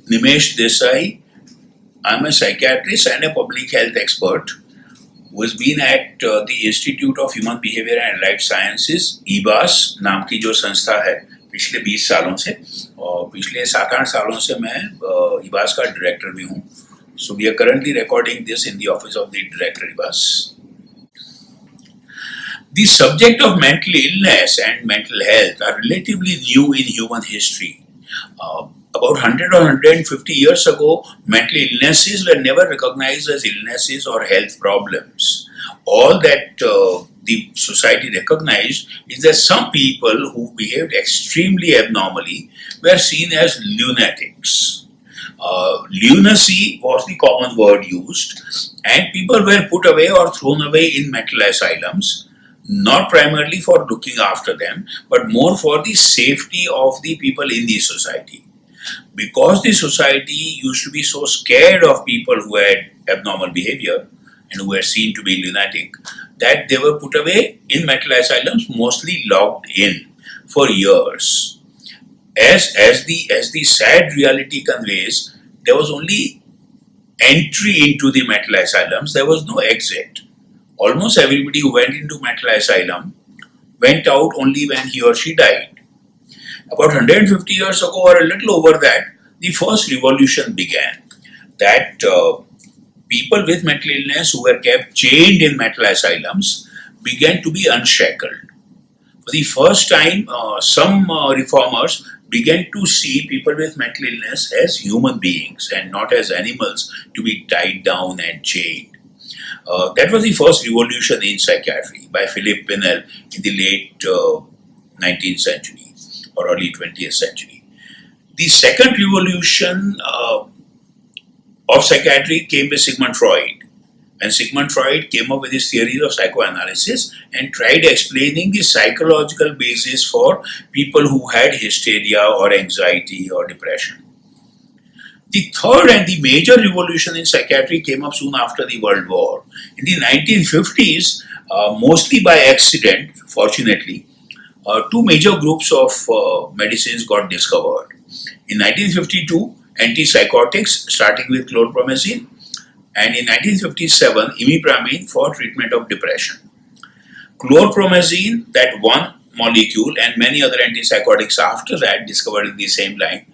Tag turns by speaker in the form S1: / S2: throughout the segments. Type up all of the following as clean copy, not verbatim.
S1: Nimesh Desai. I'm a psychiatrist and a public health expert who has been at the Institute of Human Behavior and Allied Sciences (IBAS) नाम की जो संस्था है पिछले 20 सालों से, और पिछले 7-8 सालों से मैं IBAS का डायरेक्टर भी हूँ. So we are currently recording this in the office of the director IBAS. The subject of mental illness and mental health are relatively new in human history. About 100 or 150 years ago, mental illnesses were never recognized as illnesses or health problems. All that the society recognized is that some people who behaved extremely abnormally were seen as lunatics. Lunacy was the common word used, and people were put away or thrown away in mental asylums, not primarily for looking after them, but more for the safety of the people in the society. Because the society used to be so scared of people who had abnormal behavior and who were seen to be lunatic, that they were put away in mental asylums, mostly locked in for years. As the sad reality conveys, there was only entry into the mental asylums, there was no exit. Almost everybody who went into mental asylum went out only when he or she died. About 150 years ago, or a little over that, the first revolution began. That people with mental illness who were kept chained in mental asylums began to be unshackled. For the first time, some reformers began to see people with mental illness as human beings and not as animals to be tied down and chained. That was the first revolution in psychiatry by Philip Pinel in the late 19th century or early 20th century. The second revolution of psychiatry came with Sigmund Freud. And Sigmund Freud came up with his theories of psychoanalysis and tried explaining the psychological basis for people who had hysteria or anxiety or depression. The third and the major revolution in psychiatry came up soon after the World War. In the 1950s, mostly by accident, fortunately, two major groups of medicines got discovered. In 1952, antipsychotics, starting with chlorpromazine, and in 1957, imipramine for treatment of depression. Chlorpromazine, that one molecule, and many other antipsychotics after that, discovered in the same line,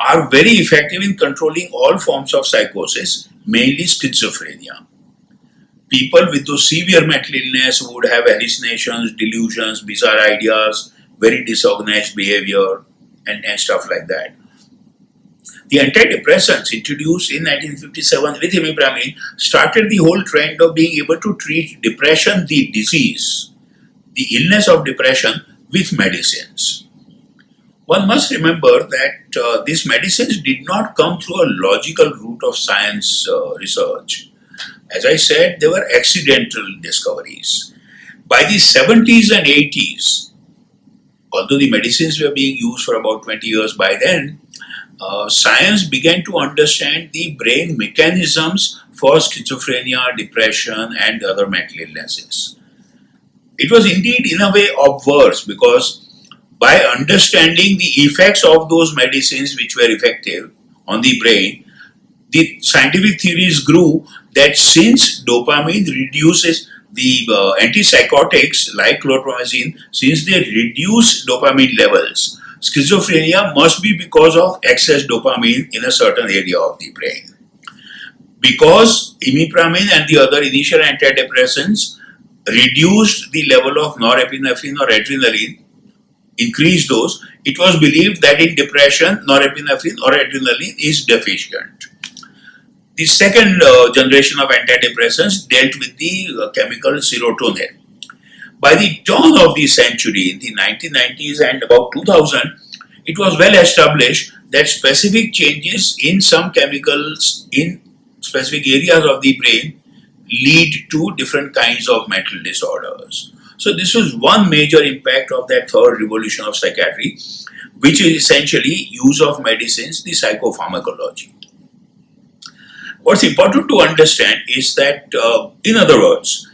S1: are very effective in controlling all forms of psychosis, mainly schizophrenia. People with those severe mental illness would have hallucinations, delusions, bizarre ideas, very disorganized behavior, and stuff like that. The antidepressants introduced in 1957 with imipramine started the whole trend of being able to treat depression, the disease, the illness of depression, with medicines. One must remember that these medicines did not come through a logical route of science research. As I said, they were accidental discoveries. By the 70s and 80s, although the medicines were being used for about 20 years by then, science began to understand the brain mechanisms for schizophrenia, depression, and other mental illnesses. It was indeed, in a way, obverse, because by understanding the effects of those medicines which were effective on the brain, the scientific theories grew that since dopamine reduces the antipsychotics like chlorpromazine, since they reduce dopamine levels, schizophrenia must be because of excess dopamine in a certain area of the brain. Because imipramine and the other initial antidepressants reduced the level of norepinephrine or adrenaline, increased those, it was believed that in depression, norepinephrine or adrenaline is deficient. The second generation of antidepressants dealt with the chemical serotonin. By the turn of the century, in the 1990s and about 2000, it was well established that specific changes in some chemicals in specific areas of the brain lead to different kinds of mental disorders. So this was one major impact of that third revolution of psychiatry, which is essentially use of medicines, the psychopharmacology. What's important to understand is that, in other words,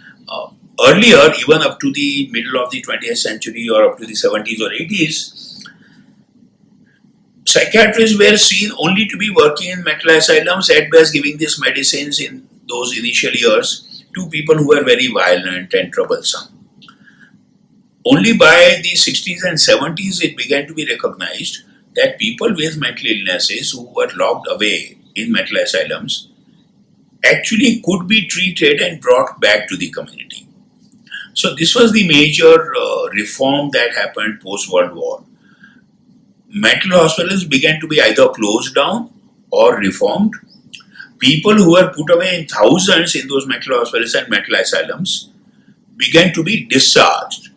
S1: earlier, even up to the middle of the 20th century or up to the 70s or 80s, Psychiatrists were seen only to be working in mental asylums, at best giving these medicines in those initial years to people who were very violent and troublesome. Only by the 60s and 70s it began to be recognized that people with mental illnesses who were locked away in mental asylums actually could be treated and brought back to the community. So this was the major reform that happened post-World War. Mental hospitals began to be either closed down or reformed. People who were put away in thousands in those mental hospitals and mental asylums began to be discharged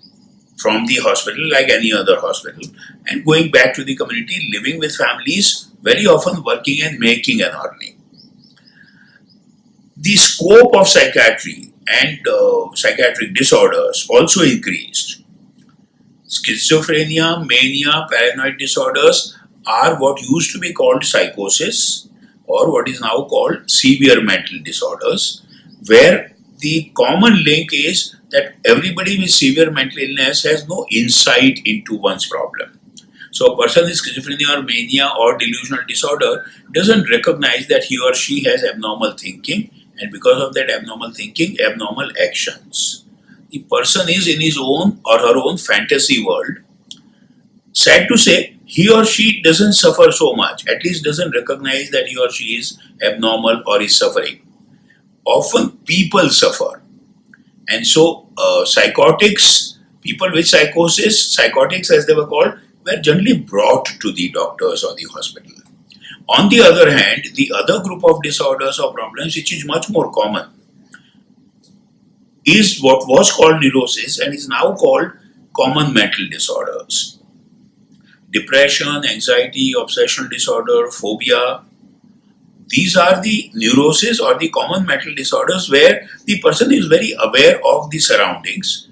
S1: from the hospital like any other hospital and going back to the community, living with families, very often working and making an earning. The scope of psychiatry and psychiatric disorders also increased. Schizophrenia, mania, paranoid disorders are what used to be called psychosis or what is now called severe mental disorders, where the common link is that everybody with severe mental illness has no insight into one's problem. So a person with schizophrenia or mania or delusional disorder doesn't recognize that he or she has abnormal thinking, and because of that abnormal thinking, abnormal actions. The person is in his own or her own fantasy world. Sad to say, he or she doesn't suffer so much, at least doesn't recognize that he or she is abnormal or is suffering. Often people suffer. And so psychotics, people with psychosis, psychotics as they were called, were generally brought to the doctors or the hospital. On the other hand, the other group of disorders or problems, which is much more common, is what was called neurosis and is now called common mental disorders. Depression, anxiety, obsessional disorder, phobia, these are the neuroses or the common mental disorders where the person is very aware of the surroundings,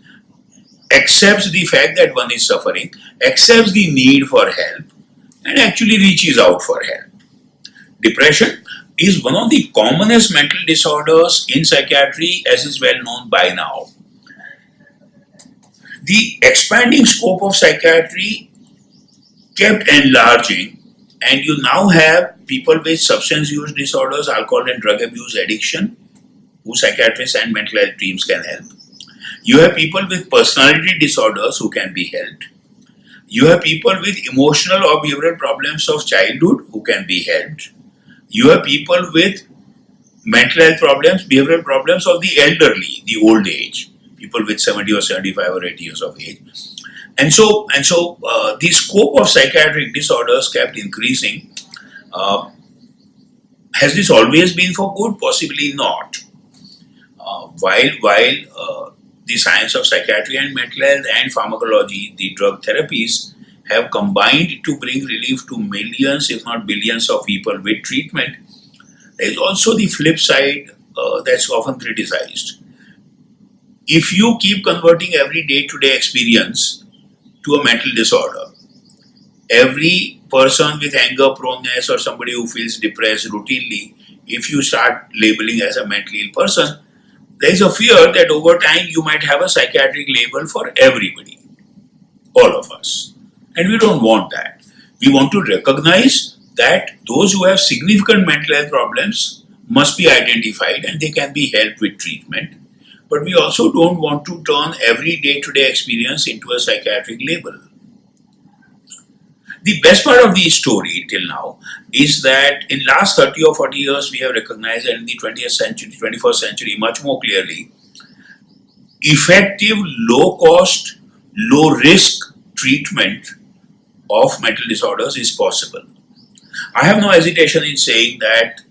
S1: accepts the fact that one is suffering, accepts the need for help, and actually reaches out for help. Depression is one of the commonest mental disorders in psychiatry, as is well known by now. The expanding scope of psychiatry kept enlarging, and you now have people with substance use disorders, alcohol and drug abuse addiction, who psychiatrists and mental health teams can help. You have people with personality disorders who can be helped. You have people with emotional or behavioral problems of childhood who can be helped. You have people with mental health problems, behavioral problems of the elderly, the old age, people with 70 or 75 or 80 years of age. And so the scope of psychiatric disorders kept increasing. Has this always been for good? Possibly not. While the science of psychiatry and mental health and pharmacology, the drug therapies, have combined to bring relief to millions, if not billions, of people with treatment, there is also the flip side that's often criticized. If you keep converting every day-to-day experience to a mental disorder, every person with anger proneness or somebody who feels depressed routinely, if you start labeling as a mentally ill person, there is a fear that over time you might have a psychiatric label for everybody, all of us. And we don't want that. We want to recognize that those who have significant mental health problems must be identified and they can be helped with treatment. But we also don't want to turn every day-to-day experience into a psychiatric label. The best part of the story till now is that in last 30 or 40 years we have recognized that in the 20th century, 21st century much more clearly, effective, low-cost, low-risk treatment of mental disorders is possible. I have no hesitation in saying that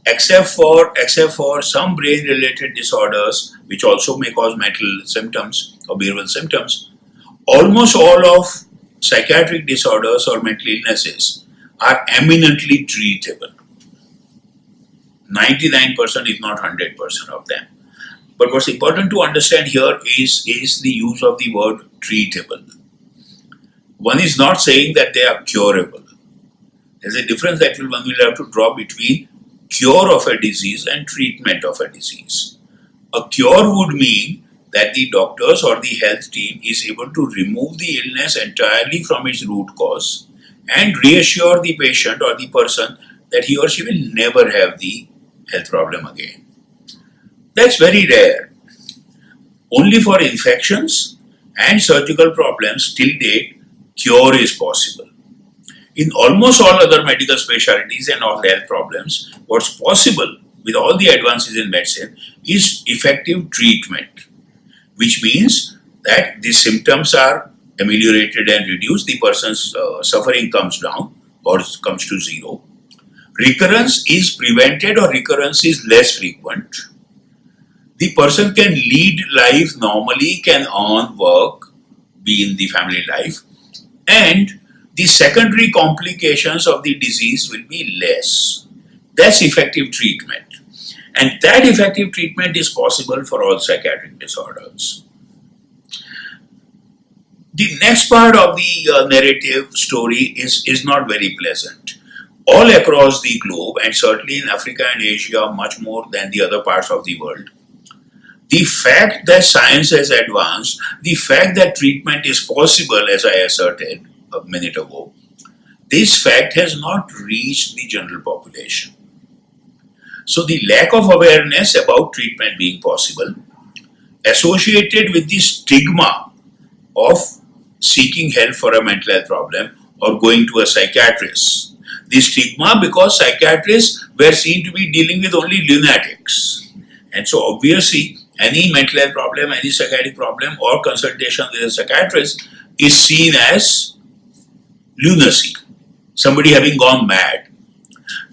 S1: except for some brain-related disorders which also may cause mental symptoms or behavioral symptoms, almost all of psychiatric disorders or mental illnesses are eminently treatable. 99% if not 100% of them. But what's important to understand here is the use of the word treatable. One is not saying that they are curable. There's a difference that one will have to draw between cure of a disease and treatment of a disease. A cure would mean that the doctors or the health team is able to remove the illness entirely from its root cause and reassure the patient or the person that he or she will never have the health problem again. That's very rare. Only for infections and surgical problems till date, cure is possible. In almost all other medical specialties and all health problems, what's possible with all the advances in medicine is effective treatment, which means that the symptoms are ameliorated and reduced, the person's suffering comes down or comes to zero. Recurrence is prevented or recurrence is less frequent. The person can lead life normally, can earn work, be in the family life, and the secondary complications of the disease will be less. That's effective treatment. And that effective treatment is possible for all psychiatric disorders. The next part of the narrative story is not very pleasant. All across the globe, and certainly in Africa and Asia much more than the other parts of the world, the fact that science has advanced, the fact that treatment is possible, as I asserted a minute ago, this fact has not reached the general population. So the lack of awareness about treatment being possible, associated with the stigma of seeking help for a mental health problem or going to a psychiatrist. The stigma because psychiatrists were seen to be dealing with only lunatics. And so obviously any mental health problem, any psychiatric problem or consultation with a psychiatrist is seen as lunacy, somebody having gone mad.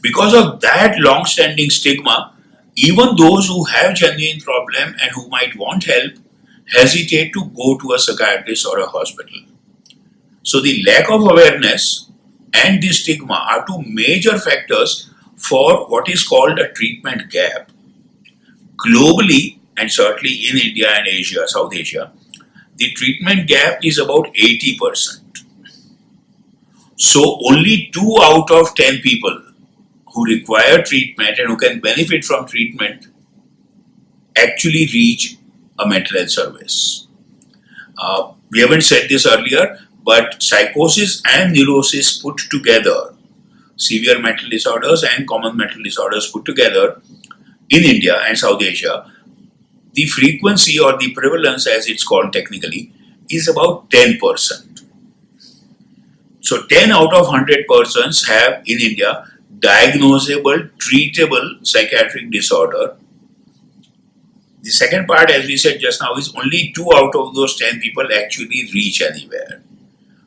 S1: Because of that long-standing stigma, even those who have genuine problem and who might want help hesitate to go to a psychiatrist or a hospital. So the lack of awareness and the stigma are two major factors for what is called a treatment gap. Globally, and certainly in India and Asia, South Asia, the treatment gap is about 80%. So only 2 out of 10 people who require treatment and who can benefit from treatment actually reach a mental health service. We haven't said this earlier, but psychosis and neurosis put together, severe mental disorders and common mental disorders put together in India and South Asia, the frequency or the prevalence, as it's called technically, is about 10%. So 10 out of 100 persons have in India diagnosable, treatable psychiatric disorder. The second part, as we said just now, is only 2 out of those 10 people actually reach anywhere.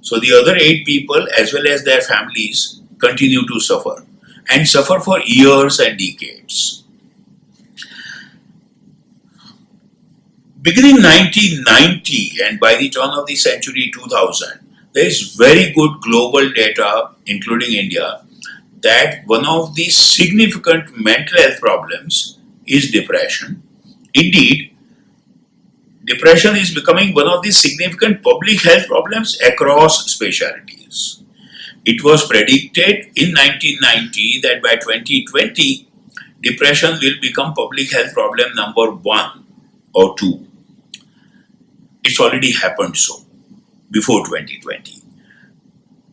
S1: So the other 8 people, as well as their families, continue to suffer and suffer for years and decades. Beginning 1990 and by the turn of the century 2000, there is very good global data, including India, that one of the significant mental health problems is depression. Indeed, depression is becoming one of the significant public health problems across specialties. It was predicted in 1990 that by 2020, depression will become public health problem number 1 or 2. It's already happened so before 2020.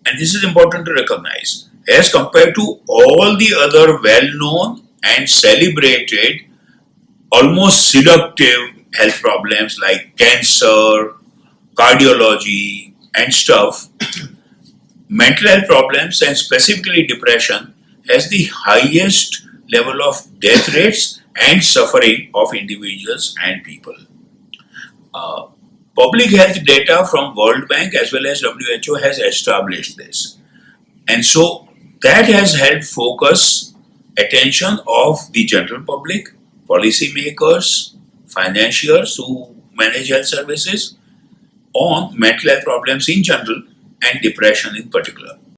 S1: And this is important to recognize. As compared to all the other well-known and celebrated, almost seductive health problems like cancer, cardiology, and stuff, mental health problems and specifically depression has the highest level of death rates and suffering of individuals and people. Public health data from World Bank as well as WHO has established this. And so that has helped focus attention of the general public, policymakers, financiers who manage health services on mental health problems in general and depression in particular.